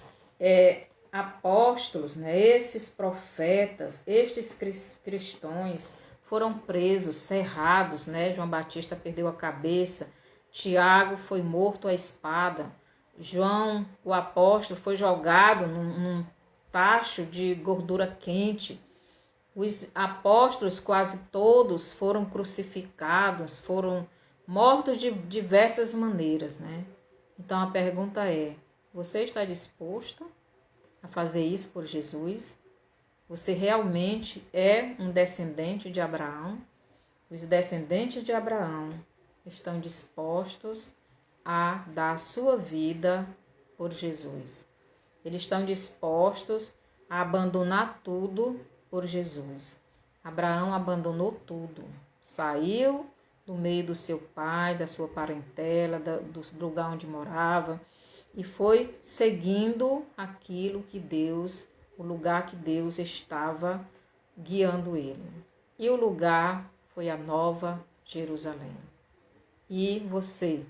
apóstolos, né, esses profetas, estes cristãos foram presos, cerrados, né? João Batista perdeu a cabeça, Tiago foi morto à espada, João, o apóstolo, foi jogado num tacho de gordura quente. Os apóstolos, quase todos, foram crucificados, foram mortos de diversas maneiras, né? Então a pergunta é, você está disposto a fazer isso por Jesus? Você realmente é um descendente de Abraão? Os descendentes de Abraão estão dispostos a dar a sua vida por Jesus. Eles estão dispostos a abandonar tudo por Jesus. Abraão abandonou tudo, saiu do meio do seu pai, da sua parentela, do lugar onde morava, e foi seguindo aquilo que Deus, o lugar que Deus estava guiando ele. E o lugar foi a Nova Jerusalém. E você,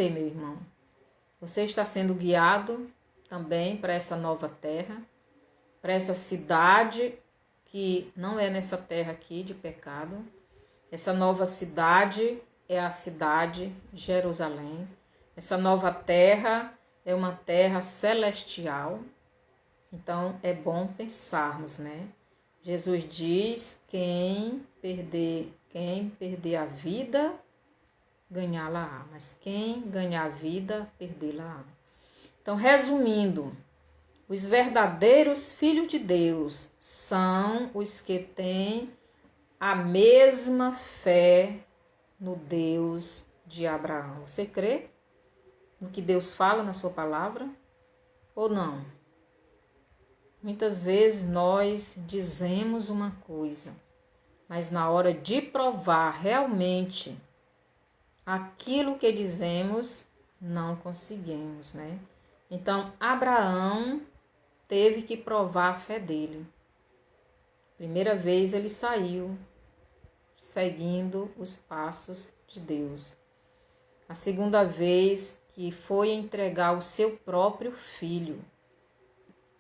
meu irmão, você está sendo guiado também para essa nova terra, para essa cidade que não é nessa terra aqui de pecado. Essa nova cidade é a cidade Jerusalém. Essa nova terra é uma terra celestial. Então é bom pensarmos, né? Jesus diz: quem perder a vida, ganhá-la-á. Mas quem ganhar a vida, perdê-la-á. Então, resumindo, os verdadeiros filhos de Deus são os que têm a mesma fé no Deus de Abraão. Você crê no que Deus fala na sua palavra ou não? Muitas vezes nós dizemos uma coisa, mas na hora de provar realmente aquilo que dizemos, não conseguimos, né? Então, Abraão teve que provar a fé dele. Primeira vez ele saiu seguindo os passos de Deus. A segunda vez que foi entregar o seu próprio filho,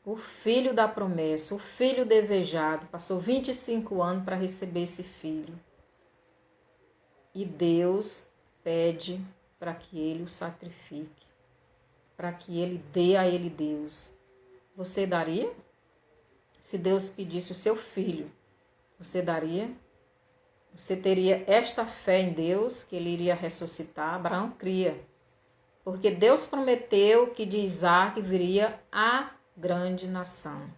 o filho da promessa, o filho desejado, passou 25 anos para receber esse filho. E Deus pede para que ele o sacrifique, para que ele dê a ele Deus. Você daria? Se Deus pedisse o seu filho, você daria? Você teria esta fé em Deus, que ele iria ressuscitar? Abraão cria, porque Deus prometeu que de Isaac viria a grande nação.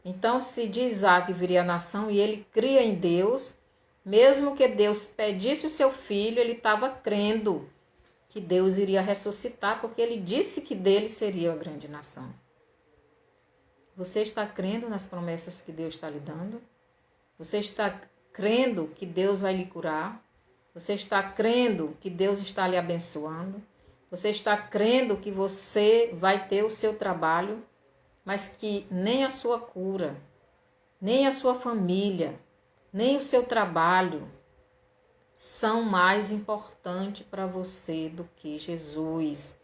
Então, se de Isaac viria a nação e ele cria em Deus, mesmo que Deus pedisse o seu filho, ele estava crendo que Deus iria ressuscitar, porque ele disse que dele seria a grande nação. Você está crendo nas promessas que Deus está lhe dando? Você está crendo que Deus vai lhe curar? Você está crendo que Deus está lhe abençoando? Você está crendo que você vai ter o seu trabalho, mas que nem a sua cura, nem a sua família, nem o seu trabalho são mais importantes para você do que Jesus,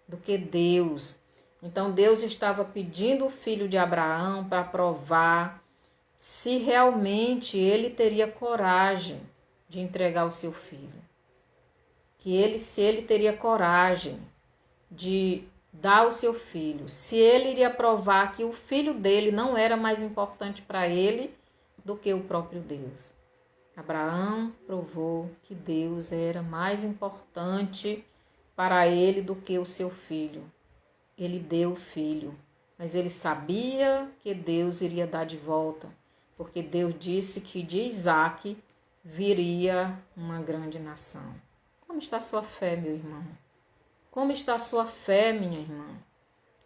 do que Deus. Então Deus estava pedindo o filho de Abraão para provar se realmente ele teria coragem de entregar o seu filho. Se ele teria coragem de dar o seu filho, se ele iria provar que o filho dele não era mais importante para ele do que o próprio Deus. Abraão provou que Deus era mais importante para ele do que o seu filho. Ele deu o filho, mas ele sabia que Deus iria dar de volta, porque Deus disse que de Isaac viria uma grande nação. Como está a sua fé, meu irmão? Como está a sua fé, minha irmã?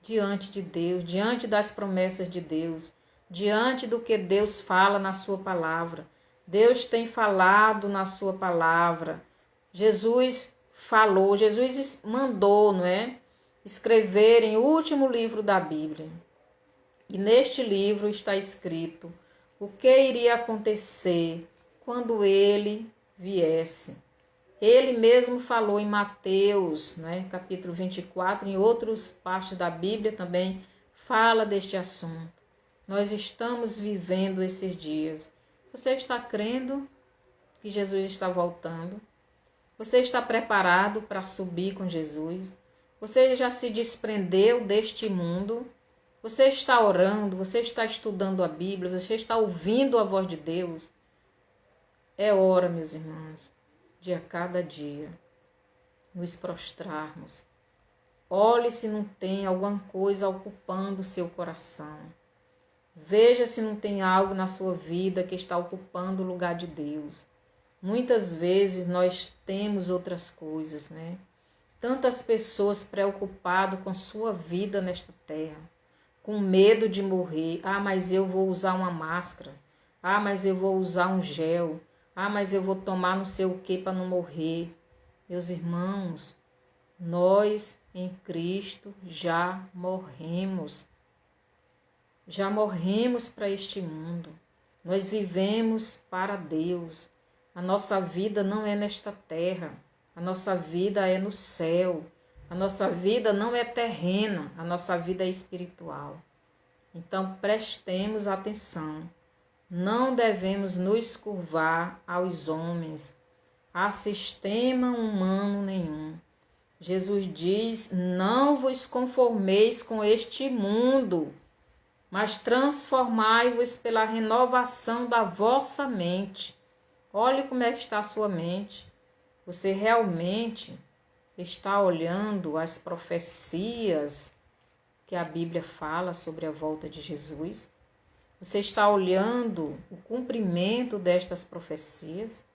Diante de Deus, diante das promessas de Deus, diante do que Deus fala na sua palavra. Deus tem falado na sua palavra. Jesus falou, Jesus mandou, não é? Escrever em o último livro da Bíblia. E neste livro está escrito o que iria acontecer quando ele viesse. Ele mesmo falou em Mateus, né, capítulo 24, em outras partes da Bíblia também fala deste assunto. Nós estamos vivendo esses dias. Você está crendo que Jesus está voltando? Você está preparado para subir com Jesus? Você já se desprendeu deste mundo? Você está orando? Você está estudando a Bíblia? Você está ouvindo a voz de Deus? É hora, meus irmãos, de a cada dia nos prostrarmos. Olhe se não tem alguma coisa ocupando o seu coração. Veja se não tem algo na sua vida que está ocupando o lugar de Deus. Muitas vezes nós temos outras coisas, né? Tantas pessoas preocupadas com sua vida nesta terra. com medo de morrer. Ah, mas eu vou usar uma máscara. Ah, mas eu vou usar um gel. Ah, mas eu vou tomar não sei o que para não morrer. Meus irmãos, nós em Cristo já morremos. Já morremos para este mundo. Nós vivemos para Deus. A nossa vida não é nesta terra. A nossa vida é no céu. A nossa vida não é terrena. A nossa vida é espiritual. Então prestemos atenção. Não devemos nos curvar aos homens, a sistema humano nenhum. Jesus diz: não vos conformeis com este mundo, mas transformai-vos pela renovação da vossa mente. Olhe como é que está a sua mente. Você realmente está olhando as profecias que a Bíblia fala sobre a volta de Jesus? Você está olhando o cumprimento destas profecias?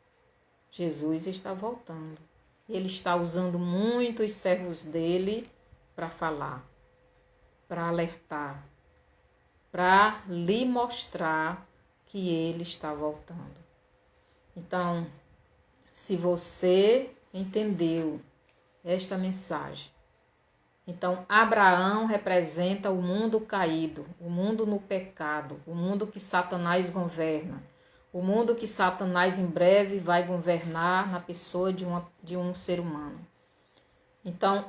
Jesus está voltando. Ele está usando muitos servos dele para falar, para alertar, para lhe mostrar que ele está voltando. Então, se você entendeu esta mensagem, então Abraão representa o mundo caído, o mundo no pecado, o mundo que Satanás governa, o mundo que Satanás em breve vai governar na pessoa de um ser humano. Então,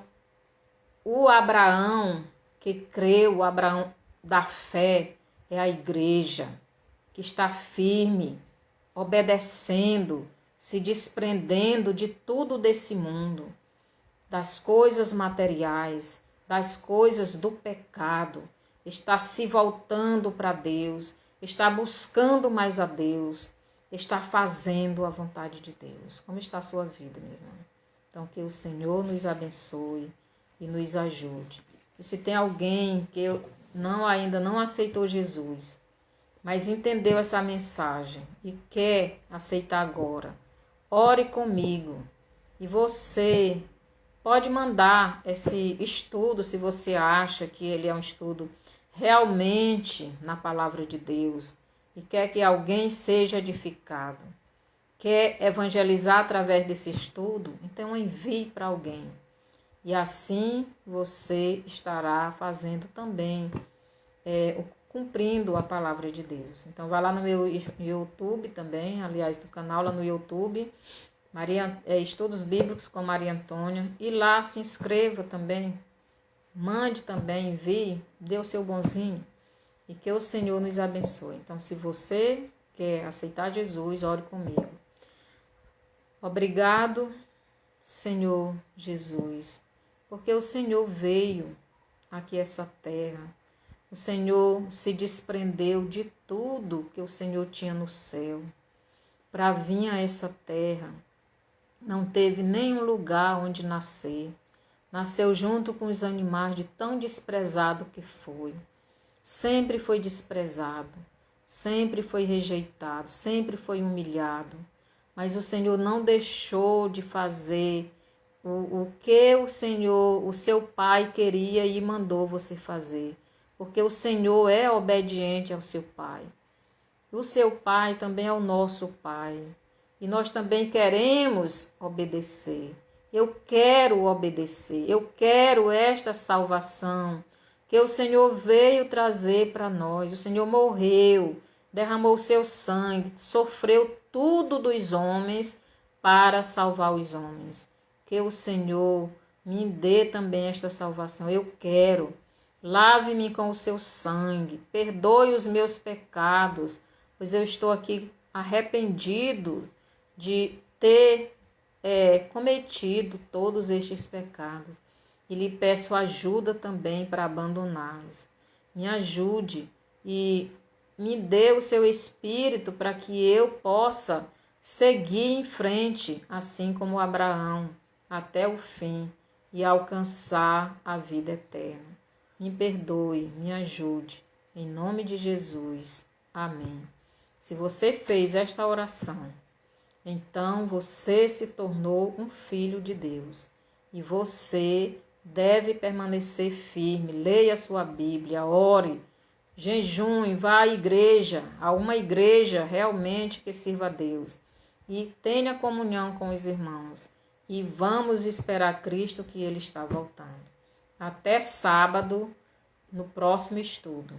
o Abraão que creu, o Abraão da fé, é a igreja que está firme, obedecendo, se desprendendo de tudo desse mundo, das coisas materiais, das coisas do pecado, está se voltando para Deus, está buscando mais a Deus, está fazendo a vontade de Deus. Como está a sua vida, meu irmão? Então, que o Senhor nos abençoe e nos ajude. E se tem alguém que ainda não aceitou Jesus, mas entendeu essa mensagem e quer aceitar agora, ore comigo. E você pode mandar esse estudo, se você acha que ele é um estudo realmente na palavra de Deus e quer que alguém seja edificado, quer evangelizar através desse estudo, então envie para alguém. E assim você estará fazendo também, cumprindo a palavra de Deus. Então vai lá no meu YouTube também, aliás, do canal lá no YouTube, Estudos Bíblicos com Maria Antônia, e lá se inscreva também, mande também, envie, dê o seu bonzinho, e que o Senhor nos abençoe. Então, se você quer aceitar Jesus, ore comigo. Obrigado, Senhor Jesus, porque o Senhor veio aqui a essa terra, o Senhor se desprendeu de tudo que o Senhor tinha no céu para vir a essa terra. Não teve nenhum lugar onde nascer. Nasceu junto com os animais, de tão desprezado que foi. Sempre foi desprezado, sempre foi rejeitado, sempre foi humilhado. Mas o Senhor não deixou de fazer o que o Senhor, o seu Pai queria e mandou você fazer. Porque o Senhor é obediente ao seu Pai. O seu Pai também é o nosso Pai. E nós também queremos obedecer. Eu quero obedecer. Eu quero esta salvação que o Senhor veio trazer para nós. O Senhor morreu, derramou o seu sangue, sofreu tudo dos homens para salvar os homens. Que o Senhor me dê também esta salvação. Eu quero. Lave-me com o seu sangue. Perdoe os meus pecados, pois eu estou aqui arrependido de ter cometido todos estes pecados. E lhe peço ajuda também para abandoná-los. Me ajude e me dê o seu Espírito para que eu possa seguir em frente, assim como Abraão, até o fim e alcançar a vida eterna. Me perdoe, me ajude. Em nome de Jesus. Amém. Se você fez esta oração, então você se tornou um filho de Deus. E você deve permanecer firme, leia a sua Bíblia, ore, jejum, vá à igreja, a uma igreja realmente que sirva a Deus. E tenha comunhão com os irmãos. E vamos esperar Cristo, que Ele está voltando. Até sábado, no próximo estudo.